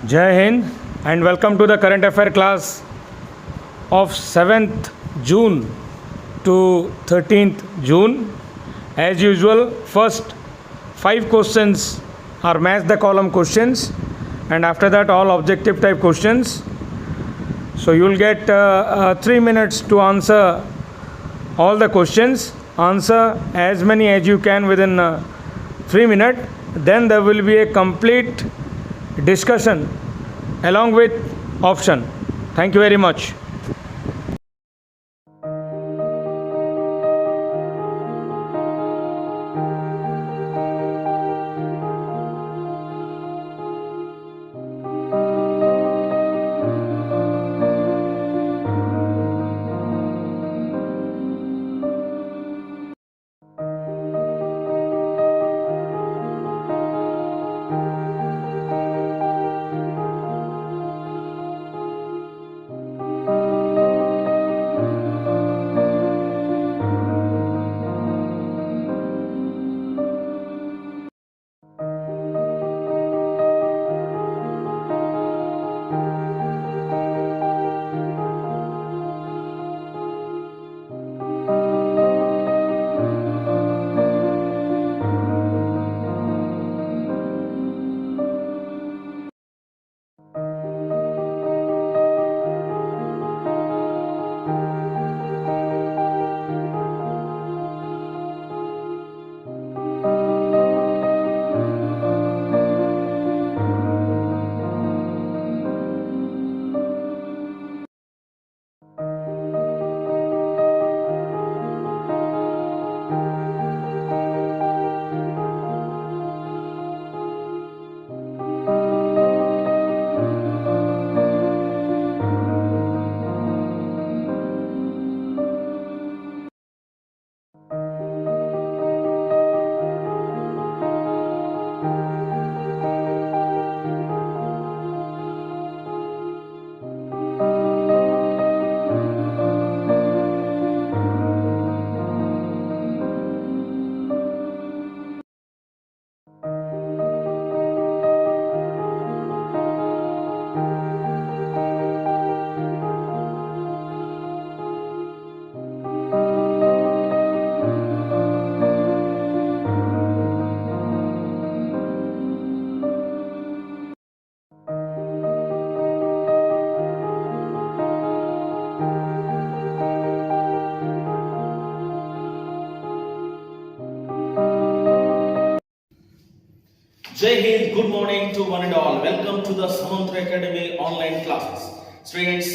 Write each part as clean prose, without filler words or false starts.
Jai Hind and welcome to the current affair class of 7th June to 13th June. As usual, first 5 questions are match the column questions, and after that all objective type questions. So you will get 3 minutes to answer all the questions. Answer as many as you can within 3 minutes. Then there will be a complete discussion along with option. Thank you very much. Jai Hind, good morning to one and all. Welcome to the Samantra Academy online classes. Students,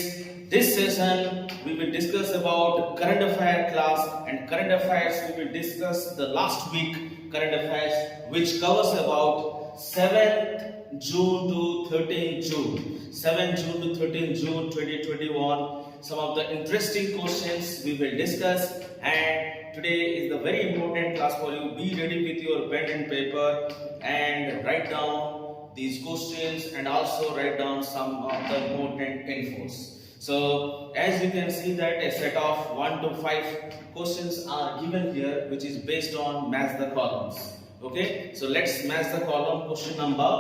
this session we will discuss about current affairs class, and current affairs we will discuss the last week current affairs which covers about 7th June to 13th June. 7th June to 13th June 2021. Some of the interesting questions we will discuss, and today is the very important class for you. Be ready with your pen and paper and write down these questions and also write down some of the important infos. So as you can see that a set of 1 to 5 questions are given here which is based on match the columns. Okay, so let's match the column. Question number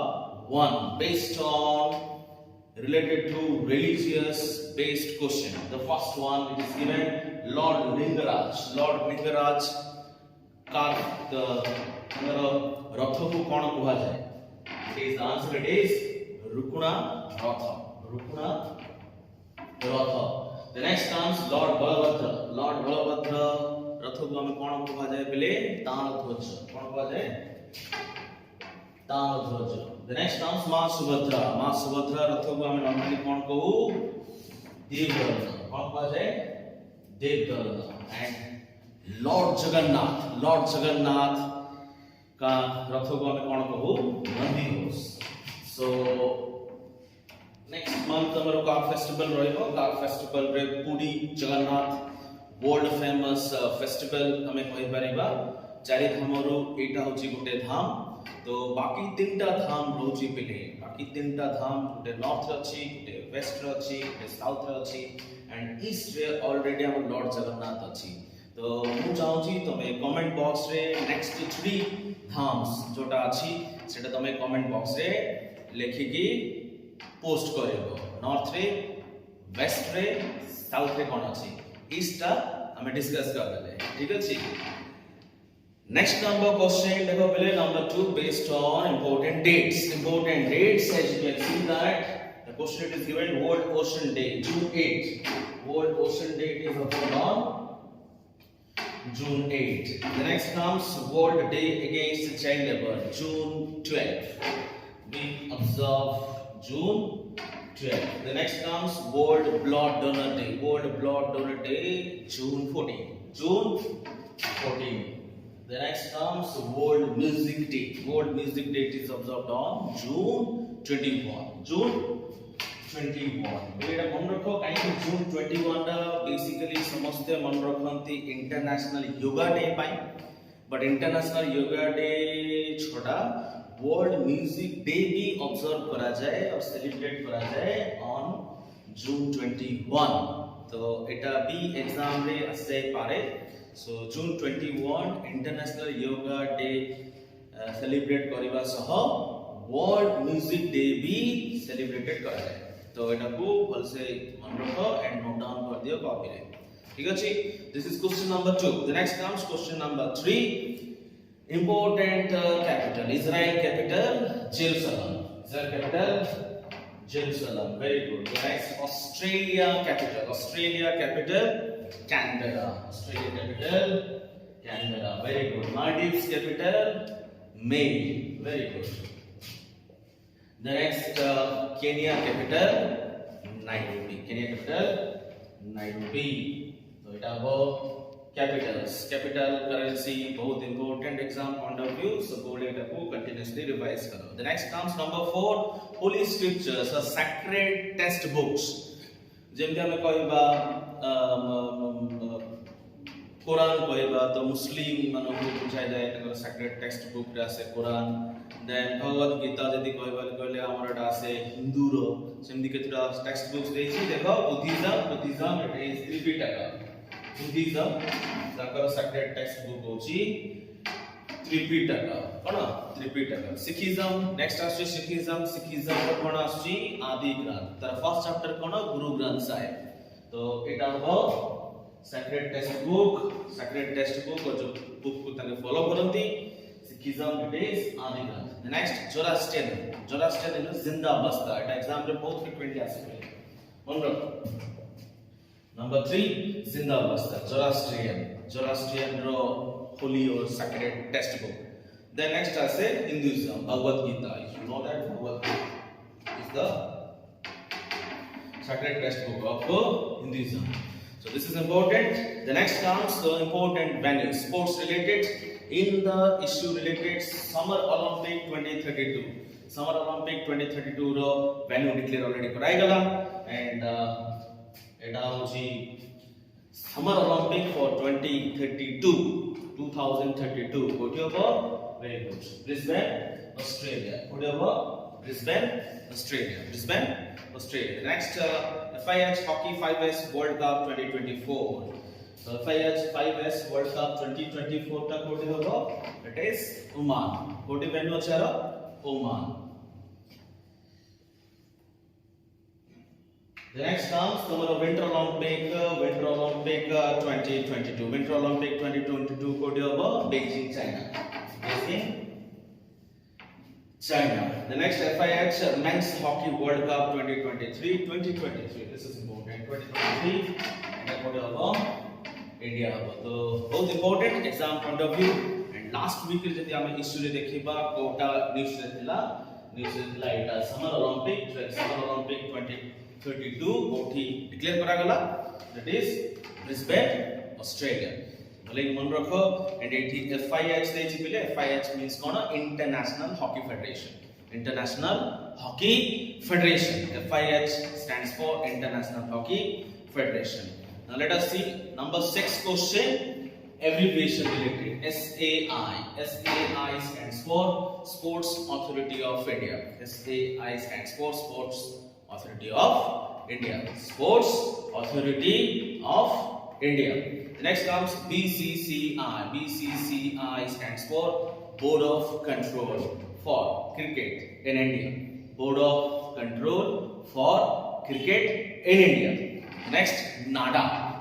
1 based on related to religious based question. The first one, it is given Lord Lingaraj. Lord Lingaraj carved the Ratha ko kon kuha jaye? It is the answer. It is Rukuna Ratha. Rukuna Ratha. The next comes Lord Balabhadra. Lord Balabhadra Ratha ko hame kon kuha jaye? Bele Tanadhwaj. Kon kuha jaye? The next comes Ma Subhadra. Ma Subhadra Ratha ko hame normally kon kahu? Devdalana. Kon kuha jaye? Devdalana. And Lord Jagannath. Lord Jagannath का रथ को हमें कौन कहू? Nandighosh. So next month हमरो car festival रहइबो. Car festival रे Puri Jagannath world famous festival हमें कहि परिबा. चारि धामरो एटा होची गोटे धाम. तो बाकी तीनटा धाम रहउची पेले. बाकी तीनटा धाम गोटे नॉर्थ रे अछि, गोटे वेस्ट रे अछि, गोटे साउथ रे अछि, एंड ईस्ट रे ऑलरेडी हम लॉर्ड जगन्नाथ अछि. तो मु चाहूची तमे कमेंट बॉक्स रे नेक्स्ट 3 धाम्स जोटा अछि सेटा तमे कमेंट बॉक्स रे लेखिकी पोस्ट करिवो नॉर्थ रे वेस्ट रे साउथ रे कोन अछि ईस्ट टा हमें डिस्कस कर देले ठीक अछि नेक्स्ट नंबर क्वेश्चन देखो पहले number 2 based on important dates as you can see that the question is given World Ocean Day June 8 World Ocean Day is observed on June 8 the next comes World Day against child labor June 12 we observe June 12 the next comes World Blood Donor Day June 14 the next comes World Music Day is observed on June 21 एटा मन रखो काई जून 21 रा basically समस्त मन रखंती international yoga day पाई but international yoga day छोटा world music day भी ऑब्जर्व करा जाए और सेलिब्रेट करा जाए ऑन जून 21 तो एटा भी एग्जाम रे आसे पारे सो जून 21 इंटरनेशनल योगा डे सेलिब्रेट करबा सह वर्ल्ड म्यूजिक डे भी सेलिब्रेटेड करा जाए तो एटा को भल से मन रखो एंड नोट डाउन कर दियो कॉपी रे ठीक अछि this is question number 2 the next comes question number 3 important capital Israel capital Jerusalem very good the next Australia capital Canberra very good Maldives capital Male very good The next Kenya capital Nairobi. So it about capitals. Capital currency बहुत important exam point of view. So board it को continuously revise करो. The next comes number 4 holy scriptures or sacred textbooks. जेमके हमें कहबा कुरान कहबा तो मुस्लिम मानो को बुझाय जाए तकर सैक्रेड टेक्स्ट बुक रा से कुरान देन भगवत गीता जदी कहबा कहले हमरटा से हिंदू रो सेमदी केतरा टेक्स्ट बुक्स देछि देखो Buddhism it is Tripitaka Buddhism तकर सैक्रेड टेक्स्ट बुक होछि त्रिपिटक सिखिज्म नेक्स्ट आछि सिखिज्म कोन आछि आदि ग्रंथ तर फर्स्ट चैप्टर कोन गुरु ग्रंथ साहिब तो एटा हो sacred textbook और जो बुक को ताके फॉलो करंती सिखिज्म इट इज आदि ग्रंथ द नेक्स्ट जोरास्ट्रियन इज जिंदा बस्ता एटा एग्जाम रे बहुत फ्रीक्वेंटली आसे मन रखो नंबर 3 जिंदा बस्ता जोरास्ट्रियन रो होली और sacred textbook द नेक्स्ट आसे Hinduism Bhagavad Gita you know that Bhagavad Gita is the sacred textbook of Hinduism. So this is important. The next comes the important venues, sports related in the issue related Summer Olympic 2032. Summer Olympic 2032 ro venue declare already कराई गला and एटा होची Summer Olympic for 2032 कोठी होबो very good Brisbane Australia कोठी होबो Brisbane Australia. Next, FIH Hockey 5S World Cup 2024. So FIH 5S World Cup 2024 ta kodi hobo? It is Oman. Kodi venue achara? Oman. The next comes the Winter Olympic 2022. Winter Olympic 2022 kodi hobo? Beijing, China. The next FIH Men's Hockey World Cup 2023. This is important. 2023 and about India. So both important exam point of view. And last week जति आमे issue रे देखिबा Kota news रे थिला एटा Summer Olympic 2032 कोठी declare करा गला that is Brisbane Australia. भले मन रखो एंड एठी FIH देछि पहिले FIH means cone international hockey federation FIH stands for International Hockey Federation. Now let us see number 6 question abbreviation related SAI stands for Sports Authority of India. SAI stands for Sports Authority of India. Sports Authority of India. Next comes BCCI. BCCI stands for Board of Control for Cricket in India. Board of Control for Cricket in India. Next, NADA.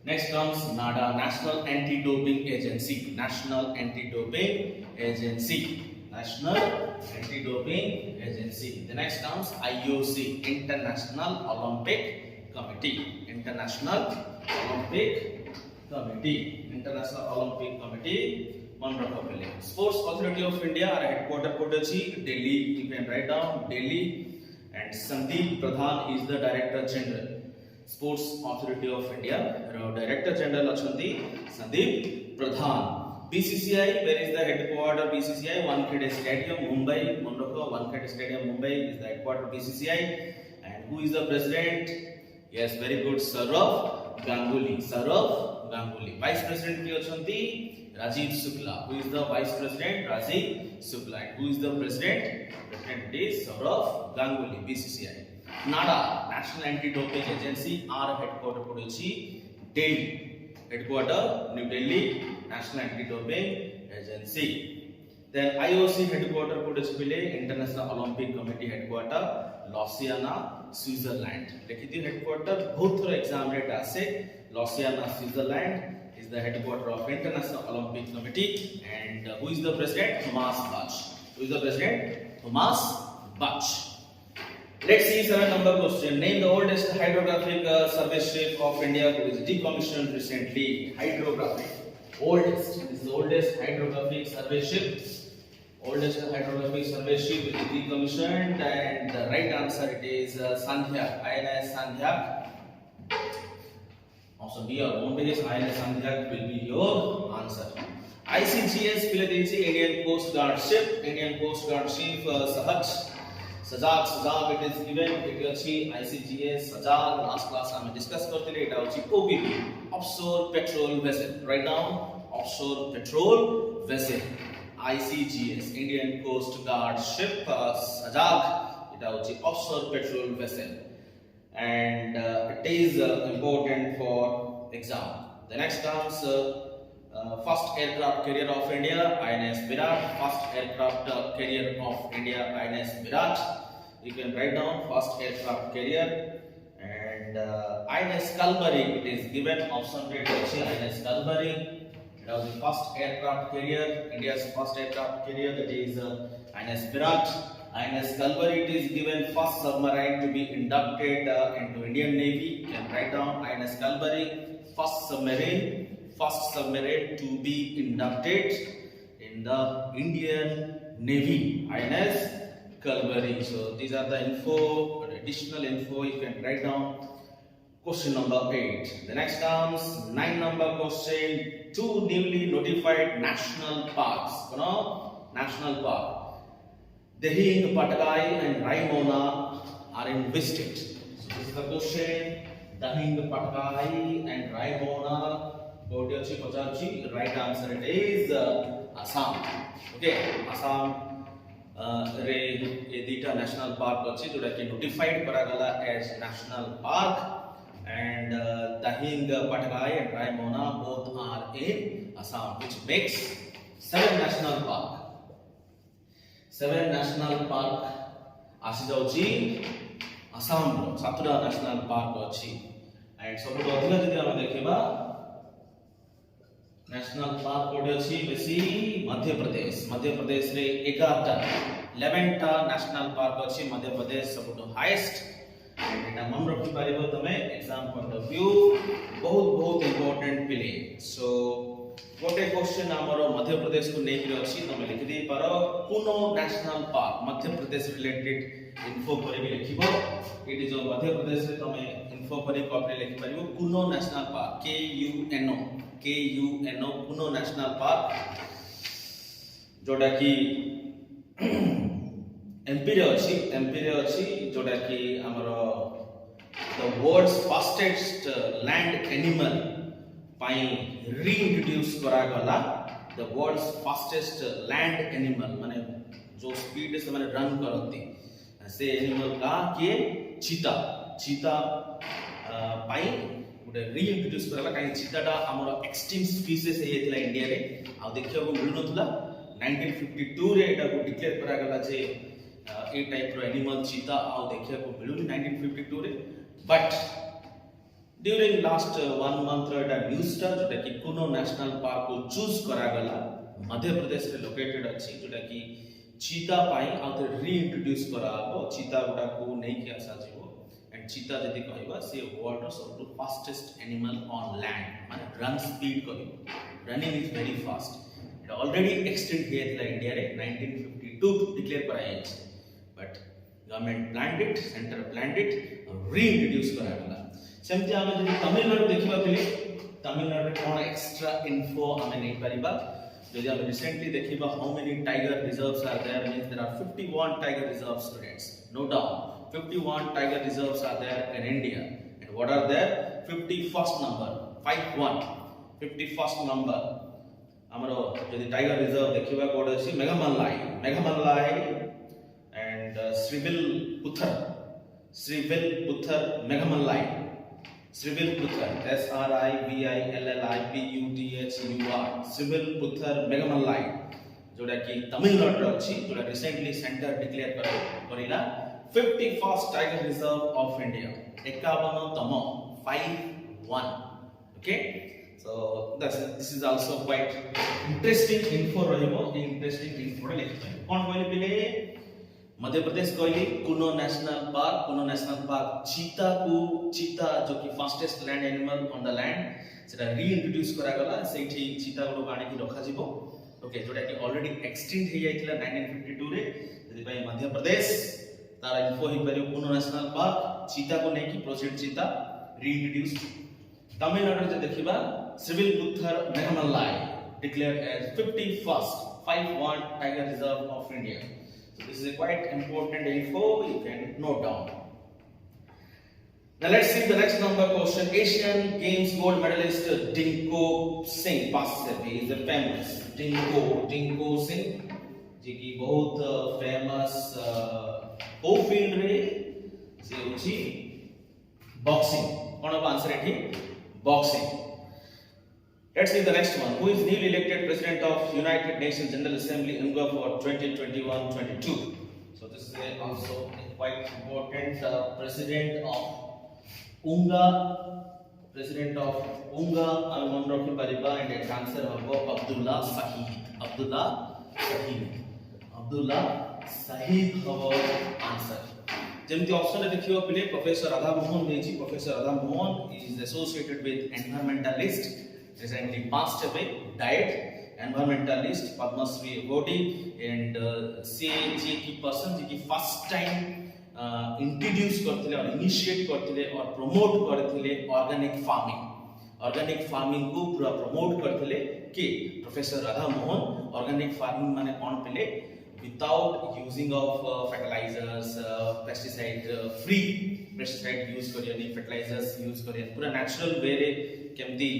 Next comes NADA, National Anti-Doping Agency. National Anti-Doping Agency. National Anti-Doping Agency. The next comes IOC, International Olympic Committee. International Olympic Committee. International Olympic Committee. Sports Authority of India, our headquarter Kochi, Delhi. You can write down Delhi. And Sandeep Pradhan is the Director General. Sports Authority of India, Director General Achandi Sandeep Pradhan. BCCI, where is the headquarter BCCI? Wankhede Stadium, Mumbai. Monroe, Wankhede Stadium, Mumbai is the headquarter BCCI. And who is the president? Yes, very good, Saurav Ganguly. Saurav Ganguly. Vice President ki achandi Rajiv Shukla. Who is the Vice President? Rajiv Shukla. And who is the President? President is Saurav Ganguly. BCCI. NADA, National Anti-Doping Agency, our headquarter Kochi, Delhi. Headquarter New Delhi, National Anti-Doping Agency. Then IOC headquarter Kochi, International Olympic Committee headquarter, Lausanne, Switzerland. Likhiti headquarter, both exam rate ase. Lausanne, Switzerland is the headquarter of International Olympic Committee. And who is the president? Thomas Bach. Who is the president? Thomas Bach. Let's see 7 number question. Name the oldest hydrographic survey ship of India which is decommissioned recently. Hydrographic. Oldest. This is the oldest hydrographic survey ship. Oldest hydrographic survey ship is decommissioned, and the right answer it is Sandhyak. INS Sandhyak. Also B or home pages. INS Sandhyak will be your answer. ICGS Indian Coast Guard ship. Indian Coast Guard ship Sajag it is given. It is ICGS Sajag. Last class we discussed करते it is OPV, offshore petrol vessel. Write down offshore petrol vessel. ICGS Indian Coast Guard ship Sajag. It is offshore petrol vessel, and it is important for exam. The next comes first aircraft carrier of India, INS Virat. First aircraft carrier of India, INS Virat. You can write down first aircraft carrier. And INS Kalbari, it is given option rate INS Kalbari. It was the first aircraft carrier, India's first aircraft carrier, that is INS Virat. INS Kalbari, it is given first submarine to be inducted into Indian Navy. You can write down INS Kalbari, first submarine to be inducted in the Indian Navy, INS Kalbari. So these are the additional info you can write down. Question number 8. The next comes 9 number question. 2 newly notified national parks. National park. Dahing, Patkai and Raimona are invested. So this is the question. Dahing, Patkai and Raimona. Right answer it is Assam. Okay, Assam रे ये दीटा national park अच्छी जोड़ा कि notified करागला as national park, and Dahing, Patkai and Raimona both are in Assam, which makes 7 national park. 7 national park आसी जाउची Assam रो 7 national park अच्छी, and सबुठ अधिक जदि हम देखिबा नेशनल पार्क कोड अछि बेसी मध्य प्रदेश रे 11 टा नेशनल पार्क अछि मध्य प्रदेश सबुठ हाईएस्ट, एंड एटा मन रखि पारिबो तमे एग्जाम पॉइंट ऑफ व्यू बहुत इंपोर्टेंट पिले. सो गोटे क्वेश्चन हमरो मध्य प्रदेश को नेकी अछि तमे लिखि दे पारो कुनो national park Madhya Pradesh related info करे भी लिखिबो. इट इज मध्य प्रदेश रे तमे इन्फो करे कॉपी लिखि पारिबो Kuno national park KUNO Kuno national park जोटा की एमपी रे अछि जोटा की हमरो the world's fastest land animal पाई रीइंट्रोड्यूस करा गला. The world's fastest land animal माने जो स्पीड से माने रन करती से एनिमल का के चीता पाई गोटे रीइंट्रोड्यूस कराला काई चीताटा हमर एक्सट्रीम स्पीसीज हे जेतला इंडिया रे आ देखियो को मिलु नथला 1952 रे एटा को डिक्लेयर करा गला जे ए टाइप रो एनिमल चीता आ देखियो को मिलु 1952 रे but during last 1 month row Etah news टा जोटा कि कुनो नेशनल पार्क को चूज करा गला मध्य प्रदेश रे लोकेटेड अछि जोटा कि चीता पाई आ रीइंट्रोड्यूस करा हो चीता गुडा को नै कि आसा जीवो एंड चीता जदि कहबा से वर्ल्ड रो सबटु फास्टेस्ट एनिमल ऑन लैंड माने रन स्पीड करिवो running is very fast it already extend हेतला इंडिया रे 1952 डिक्लेयर कराय but government planned it centre planned it reintroduce करा गला सेमति आमे जदि तमिलनाडु देखिबा पिले तमिलनाडु रे कोन एक्स्ट्रा इन्फो आमे नै परिबा जदि आमे रिसेंटली देखिबा how many tiger reserves are there means there are 51 tiger reserve students no doubt 51 tiger reserves are there in India and what are there 51st number 51 51st number amaro jodi tiger reserve dekhiba koड अछि मेघमल्लाई and श्रीविल्लिपुथर मेघमल्लाई श्रीविल्लिपुथर SRIVILLIPUTHUR श्रीविल्लिपुथर मेघमल्लाई जोटा कि तमिलनाडु अछि जोटा recently centre declare करिला 51st Tiger Reserve of India. 51तम 51. Okay, so this is also quite interesting info रहिबो interesting info लिखते हैं कौन कहले पिले मध्य प्रदेश कहले कुनो नेशनल पार्क चीता जो कि fastest land animal on the land सेटा रीइंट्रोड्यूस करा गला सेठी चीता गुलो आनी की रखा जिवो ओके जोटा कि ऑलरेडी एक्सटिंक्ट हे जाइतिला 1952 रे जदि भाई मध्य प्रदेश तारा इन्फो ही परियो कुनो नेशनल पार्क चीता को नहीं की प्रोसीड चीता रीइंट्रोड्यूस तमिलनाडु जे देखिबा Srivilliputhur Megamalai declared as 51st 51 tiger reserve of India so this is a quite important info you can note down. Now let's see the next number question. Asian Games gold medalist Dinko Singh Passevi is the famous Dinko Singh जी की बहुत famous ओ field रे से होची boxing कोन answer एठी boxing. Let's see the next one. Who is newly elected president of United Nations General Assembly UNGA for 2021-22? So this is also quite important. President of UNGA I'm one of Pariba and the answer hobo Abdullah Sahid hobo answer. जेमती option रे देखियो पिले professor Radha Mohan देजी. Professor Radha Mohan is associated with environmentalist recently passed away died environmentalist Padma Shri awardee and CAG की person जी की first time introduce करथिले और initiate करथिले और प्रमोट करथिले ऑर्गेनिक फार्मिंग को पूरा प्रमोट करथिले कि professor Radha Mohan. Organic farming माने कोन पिले without using of fertilizers free pesticide use करियनी fertilizers use करियनी पूरा नेचुरल वे रे केमती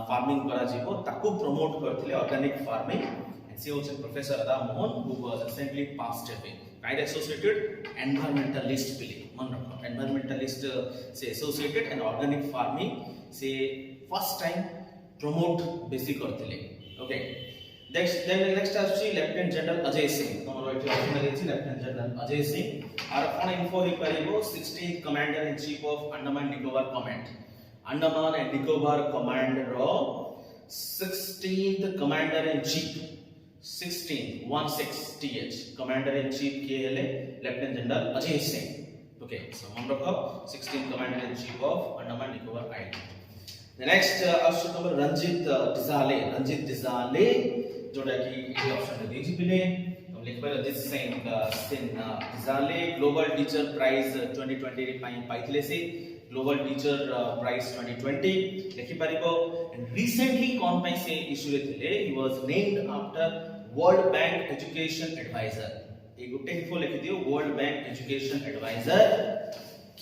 फार्मिंग करा जीवो ताको प्रमोट करथिले ऑर्गेनिक फार्मिंग एंड से होचे professor Radha Mohan who was recently passed away. काइड एसोसिएटेड एनवायरमेंटलिस्ट पिले मन रखो एनवायरमेंटलिस्ट से एसोसिएटेड एंड ऑर्गेनिक फार्मिंग से फर्स्ट टाइम प्रमोट बेसी करथिले. ओके नेक्स्ट आछि लेफ्टिनेंट जनरल अजय सिंह. तमरो एठी ऑप्शन अछि लेफ्टिनेंट जनरल अजय सिंह आर कोन इन्फो हे परिबो 16th commander in chief of Andaman Nicobar command. Andaman and Nicobar command रो 16th commander in chief 16th commander in chief के हेले lieutenant general Ajay Singh. Okay so मन रखो 16th commander in chief of Andaman Nicobar island. The next option number Ranjit Disale जोटा कि ये ऑप्शन रे देजी पिले हम लिख पर Ranjit Singh Disale global teacher prize 2020 रे पाइथिले से ग्लोबल टीचर प्राइज 2020 लिखि परिबो. एंड रिसेंटली कोन पई से इशू रे थिले he was named after world bank education adviser. ए गुटे इन्फो लिखि दियो वर्ल्ड बैंक एजुकेशन एडवाइजर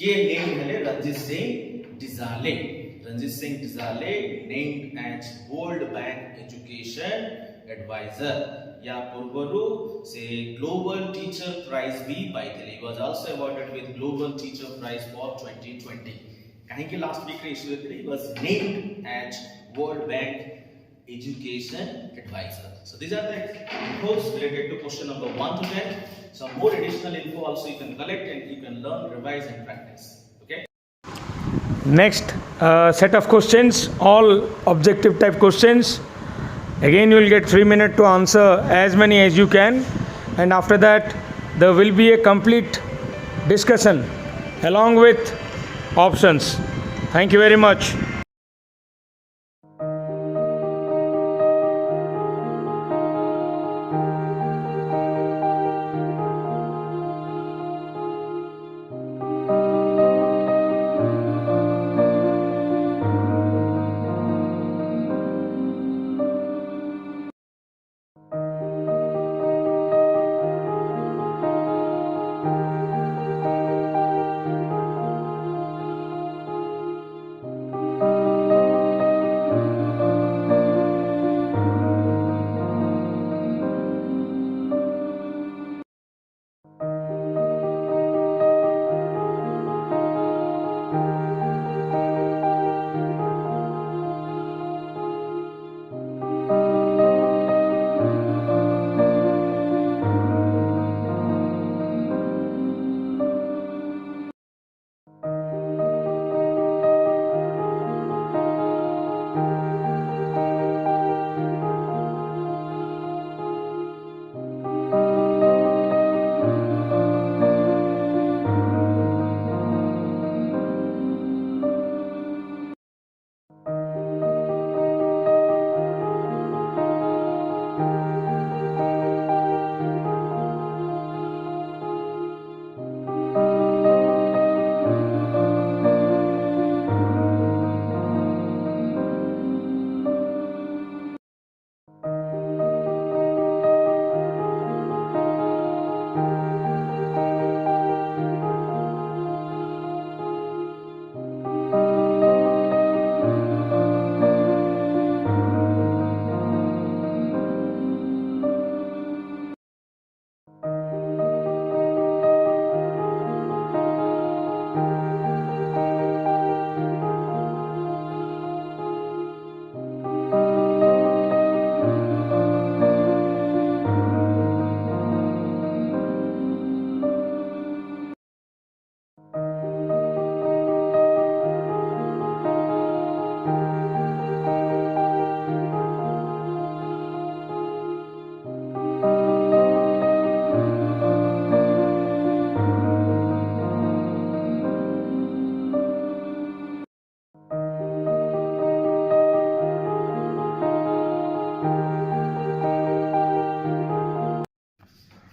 के नेम हेले Ranjit Singh डिजाले named as World Bank Education Advisor. या पूर्वरु से Global Teacher Prize भी पाइथिले. He was also awarded with Global Teacher Prize for 2020. କାହିଁକି last week ରେ issue ହେଇଥିଲା, he was named as World Bank Education Advisor. So these are the infos related to question number 1 to 10. Some more additional info also you can collect and you can learn, revise and practice. Okay. Next set of questions, all objective type questions. Again you will get 3 minutes to answer as many as you can, and after that there will be a complete discussion along with options. Thank you very much.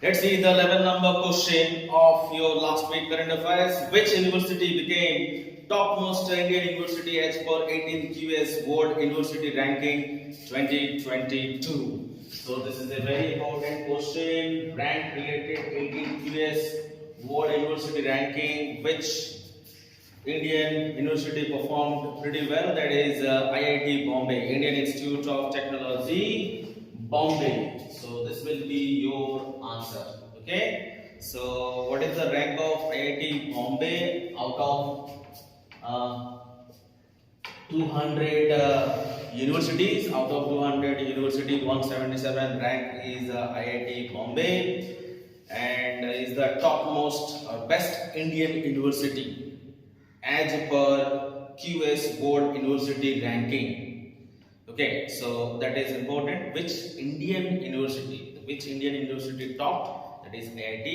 Let's see the 11 number question of your last week current affairs. Which university became topmost Indian university as per 18 QS World University Ranking 2022? So this is a very important question. Rank related 18 QS World University Ranking. Which Indian university performed pretty well? That is IIT Bombay, Indian Institute of Technology, Bombay. So this will be your answer. Okay. So what is the rank of IIT Bombay out of 200 universities? Out of 200 universities, 177 rank is IIT Bombay, and is the topmost or best Indian university as per QS Board University Ranking. Okay, so that is important. Which Indian university topped? That is IIT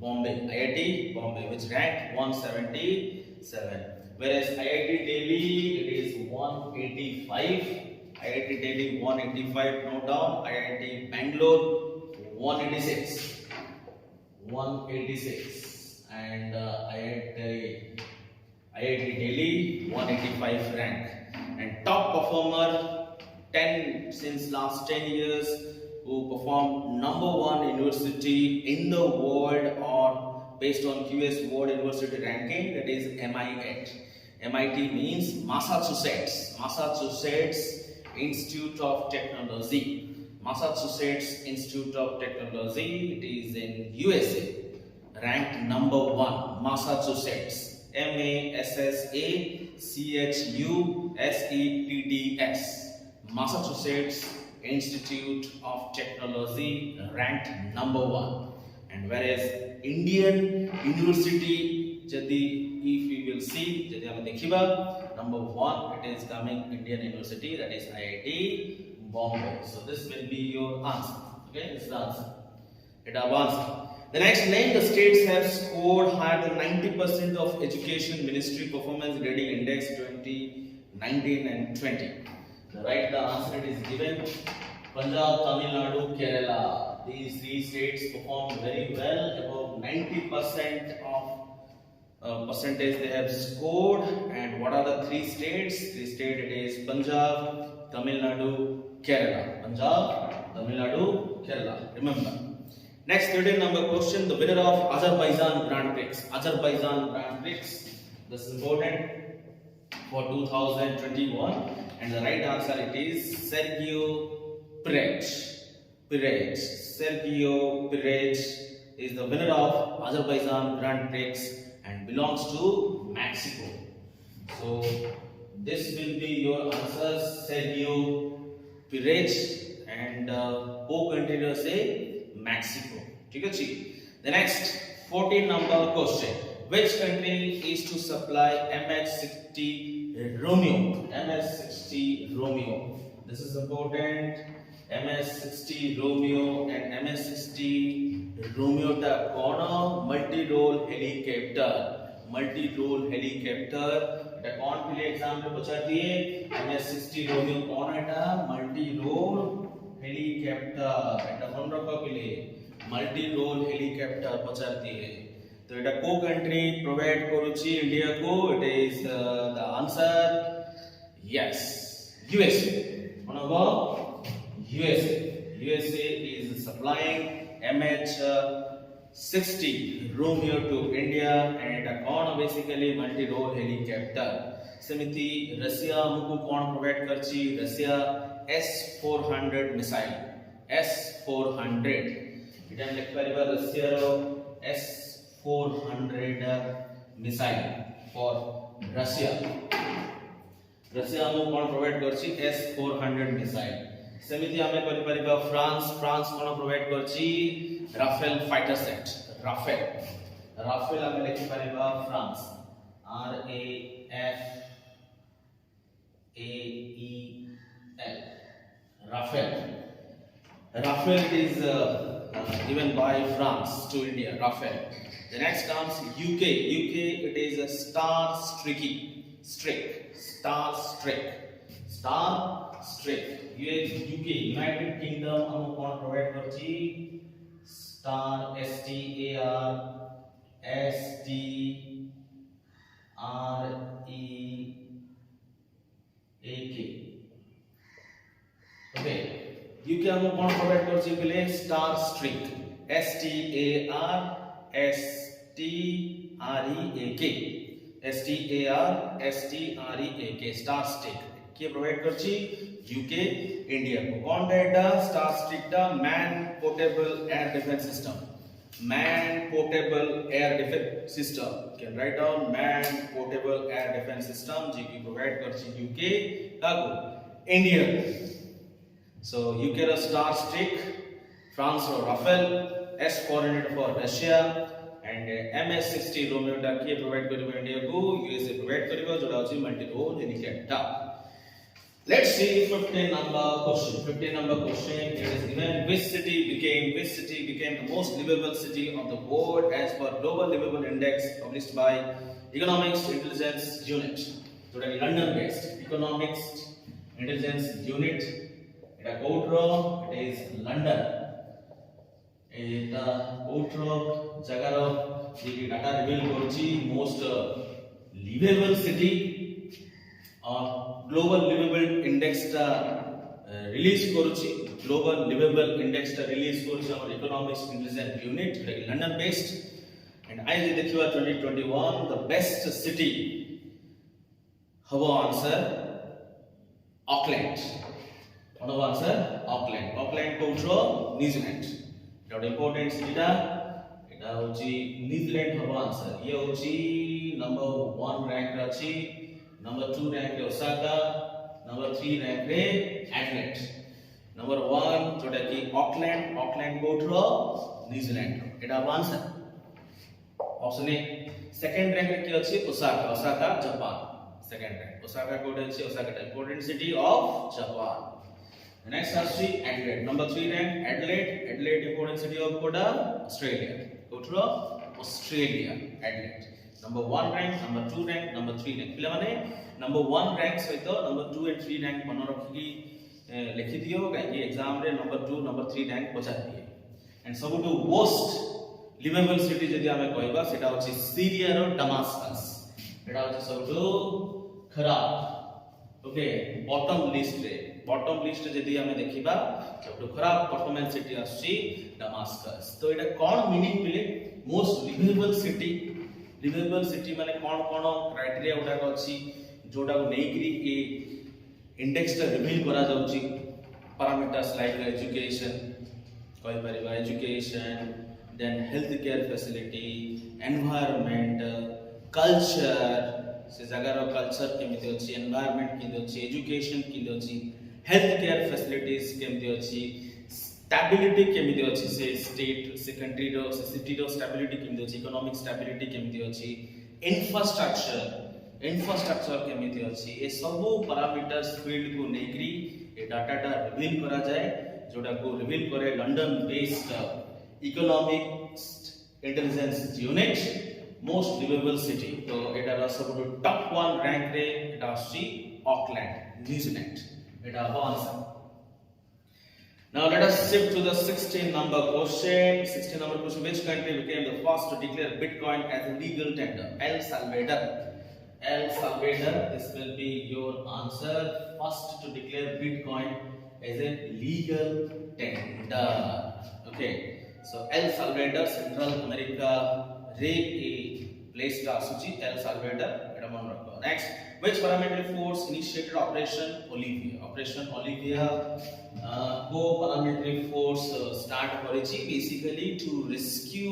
Bombay. IIT Bombay, which ranked 177. Whereas IIT Delhi, it is 185. IIT Delhi 185, no down. IIT Bangalore 186. 186. And IIT Delhi 185 rank. And top performer 10 since last 10 years who performed #1 university in the world or based on QS World University Ranking, that is MIT. MIT means Massachusetts Institute of Technology. Massachusetts Institute of Technology, it is in USA, ranked #1, Massachusetts, Massachusetts, Massachusetts Institute of Technology ranked number 1. And whereas Indian University, jadi if we will see, jadi hame dekhiba number 1 it is coming Indian University, that is IIT Bombay. So this will be your answer. Okay, this is the answer. It answer. The next name the states have scored higher than 90% of Education Ministry Performance Grading Index 2019 and 20. The answer it is given Punjab, Tamil Nadu, Kerala. These 3 states performed very well, above 90% of percentage they have scored. And what are the 3 states? 3 states it is Punjab, Tamil Nadu, Kerala. Punjab, Tamil Nadu, Kerala. Remember. Next 13 number question, the winner of Azerbaijan Grand Prix. Azerbaijan Grand Prix. This is important for 2021. And the right answer it is Sergio Perez. Sergio Perez is the winner of Azerbaijan Grand Prix and belongs to Mexico. So this will be your answer, Sergio Perez, and co-country say Mexico. The next 14 number question. Which country is to supply MH60 Romeo? MH60 Romeo. This is important. MH60 Romeo and MH60 Romeo ta kono multi-role helicopter. Multi-role helicopter. এটা কোন পিলে example পচার দিয়ে MH60 Romeo কোন এটা multi-role helicopter. এটা কোন রকম পিলে multi-role helicopter পচার দিয়ে. तो এটা को कंट्री प्रोवाइड करूची इंडिया को. It is the answer yes USA. मनोबा USA is supplying MH60 Romeo to India and it is basically multi-role helicopter. Semiti Russia muku kon provide karchi? Russia S400 missile. S400 it am likh pariba Russia ro S400 missile for Russia. Russia mu kon provide karchi? S400 missile. सेमिति आमे करि परिबा France कोन provide करछि? Rafale fighter set. Rafale आमे लिखि परिबा France RAFAEL. Rafael is given by France to India. Rafael. The next comes UK. It is a Star Streak. UK United Kingdom हम कौन प्रोवाइड करछि? Star STARSTREAK. ओके UK हम कौन provide करछि? पहले Starstreak STARSTREAK Starstreak किए provide करछि? UK India को. कौन डेटा Starstreak the man portable air defence system. Can write down man portable air defence system जे की प्रोवाइड करछि UK काको इंडिया. सो UK रा स्टार स्ट्रीक, फ्रांस रो Rafale, S400 for Russia and MH60 Romeo टा किए provide करिबो India को? USA प्रोवाइड करिबो जोडा होछि multi role helicopter. Let's see 15 number question. It is given which city became the most livable city of the world as per Global Livable Index published by Economics Intelligence Unit. So that is London based Economics Intelligence Unit. It is it is London. It jagaro data reveal koruchi most livable city or Global Livable Index release koruchi. Global Livable Index release koruchi our Economics Intelligence Unit, London based. And I dekhiwa 2021 the best city. Hava answer Auckland. What answer? Auckland. Auckland koutro New Zealand. It important city da. It hochi New Zealand hava answer. Ye hochi number 1 rank रे अछि, number 2 rank रे Osaka, number 3 rank रे Adelaide, number 1 जोटा कि Auckland, Auckland कोठरो New Zealand, एटा answer option A. Second rank रे कि अछि Osaka, Osaka Japan, second rank Osaka कोठे अछि, Osaka important city of Japan. Next is Adelaide. Number 3 rank Adelaide. Adelaide important city of Koda, Australia. Kotra, Australia. Adelaide. Number 1 rank, number 2 rank, number 3 rank. पिला माने number 1 rank सहित number 2 and 3 rank मन रखिकी लिखि दियो काहे exam रे number 2 number 3 rank पचार दिए. And सबुठु worst livable city जदि आमे कहबा सेटा होछि सीरिया रो डमास्कस. एटा होछि सबुठु खराब. ओके बॉटम लिस्ट रे, बॉटम लिस्ट जदि हमें देखिबा सबटु खराब परफॉर्मेंस सिटी आसी डमास्कस. तो एटा कोन मीनिंग मिले मोस्ट लिवेबल सिटी माने कोन क्राइटेरिया उडा अछि जोडा को नेकरी ए इंडेक्स टा रिवील करा जाउची. पैरामीटर्स लाइक एजुकेशन कहि परिबा, education, then health care facility, environment, culture, से जगार कल्चर केमिति अछि, एनवायरनमेंट केमिति अछि, एजुकेशन केमिति अछि, हेल्थ केयर फैसिलिटीज केमिति अछि, स्टेबिलिटी केमिति अछि, से स्टेट से कंट्री रो से सिटी रो स्टेबिलिटी केमिति अछि, इकोनॉमिक स्टेबिलिटी केमिति अछि, इंफ्रास्ट्रक्चर केमिति अछि. ए सब पैरामीटर्स फील्ड को नेकरी ए डाटा रिवील करा जाए, जोडा को रिवील करे London based economic intelligence unit most liveable city. तो एटा सब टॉप 1 रैंक रे एटा अछि ऑकलैंड, न्यूजीलैंड. एटा answer. Now let us shift to the 16 number question. 16 number question: which country became the first to declare Bitcoin as a legal tender? El Salvador. El Salvador. This will be your answer. First to declare Bitcoin as a legal tender. Okay. So El Salvador, Central America. रे a place का सूची L साल्वेडर एटा मन रखो. Next, which paramilitary force initiated operation Olivia? Operation Olivia को paramilitary force start करिछि basically to rescue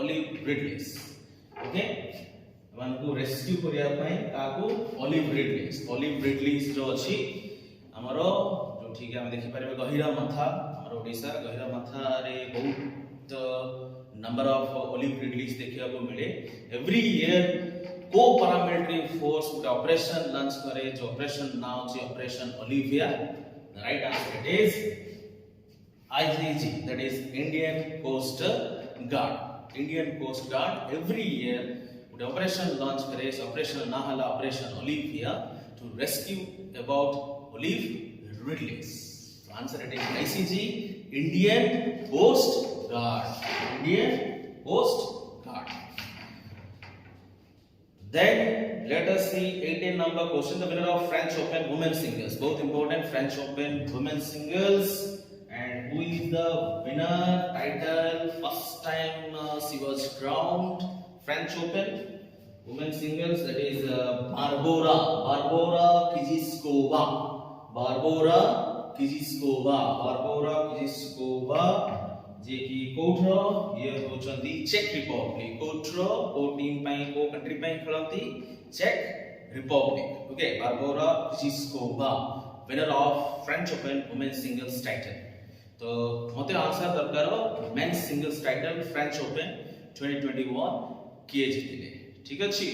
olive ridleys. Okay, मान को rescue करिया पई काको ओलिव रिडलेस जो अछि हमरो जो ठीक है हम देखि परबे गहिरा माथा, हमरो ओडिसा गहिरा माथा रे बहुत नंबर ऑफ ओलिव रिडलीज देखिया को मिले. एवरी ईयर को पैरामिलिटरी फोर्स उटा ऑपरेशन लॉन्च करे, जो ऑपरेशन नाउ छै operation Olivia. The right answer is ICG, that is Indian Coast Guard. Indian Coast Guard every year उटा ऑपरेशन लॉन्च करे, इस ऑपरेशन ना हला operation Olivia to rescue about olive ridleys. Answer it is ICG, Indian Coast Guard. Indian Coast Guard. Then let us see 18 number question. The winner of French Open women singles, both important French Open women singles, and who is the winner title? First time she was crowned French Open women singles, that is Barbora Krejcikova. जे की कोठरो ये होचंदी check Republic. कोठरो को team पई को country पई खेलंती चेक Republic. Okay, Barbora Krejcikova winner of French Open women singles title. तो मते आंसर दरकार men's singles title French Open 2021 किए जितिले. ठीक अछि,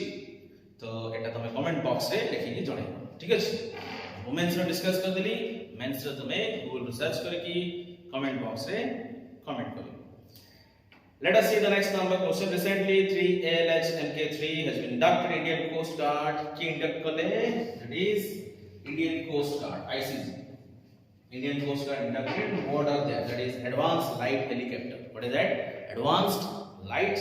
तो एटा तमे कमेंट बॉक्स रे लिखि जणे. ठीक अछि, वुमेन्स रो डिस्कस कर देली, मेंस रो तमे गूगल रिसर्च करके कमेंट बॉक्स रे comment करियो. Let us see the next number question. Recently 3ALH MK3 has been inducted Indian Coast Guard. की induct kale? That is Indian Coast Guard, ICG. Indian Coast Guard inducted. What are there? That is Advanced Light Helicopter. What is that? Advanced Light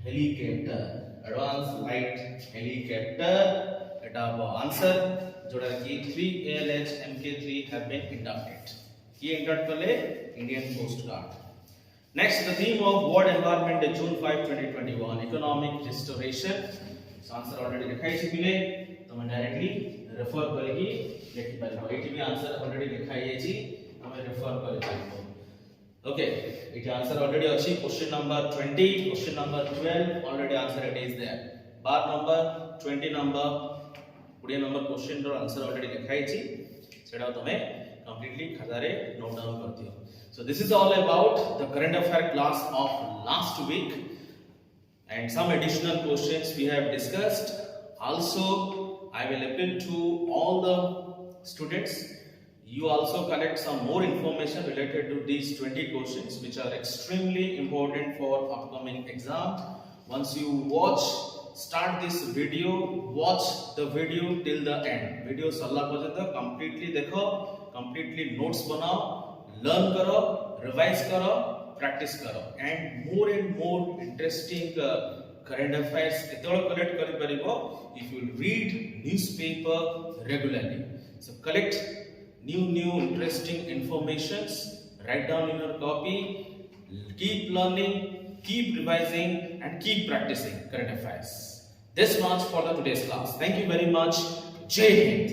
Helicopter. Advanced Light Helicopter. Eta answer जोड़ा कि 3ALH MK3 have been inducted. ये इंटर्ट कर ले Indian coast guard. Next, the theme of world environment day June 5 2021 economic restoration. Answer already लिखाई छी मिले, तो मैं डायरेक्टली रेफर करके लिखि पाइबो. एटी भी आंसर ऑलरेडी लिखाई छै, हमें रेफर कर पाइबो. Okay, it answer already ଅଛି question number 20, question number 12 already answer it is there. 12 number 20 number 20 number question ର answer already ଲେଖା ହେଇଛି, ସେଟା ତମେ completely ଖାତାରେ note down କରିଦିଅ. So this is all about the current affair class of last week and some additional questions we have discussed. Also I will appeal to all the students, you also collect some more information related to these 20 questions which are extremely important for upcoming exam. Once you start this video, watch the video till the end. Video sarla parjanta completely dekho, completely notes banao, learn karo, revise karo, practice karo, and more interesting current affairs etolo collect kari paribo if you read newspaper regularly. So collect new interesting informations, write down in your copy, keep learning, keep revising and keep practicing current affairs. This much for the today's class. Thank you very much. Jai Hind.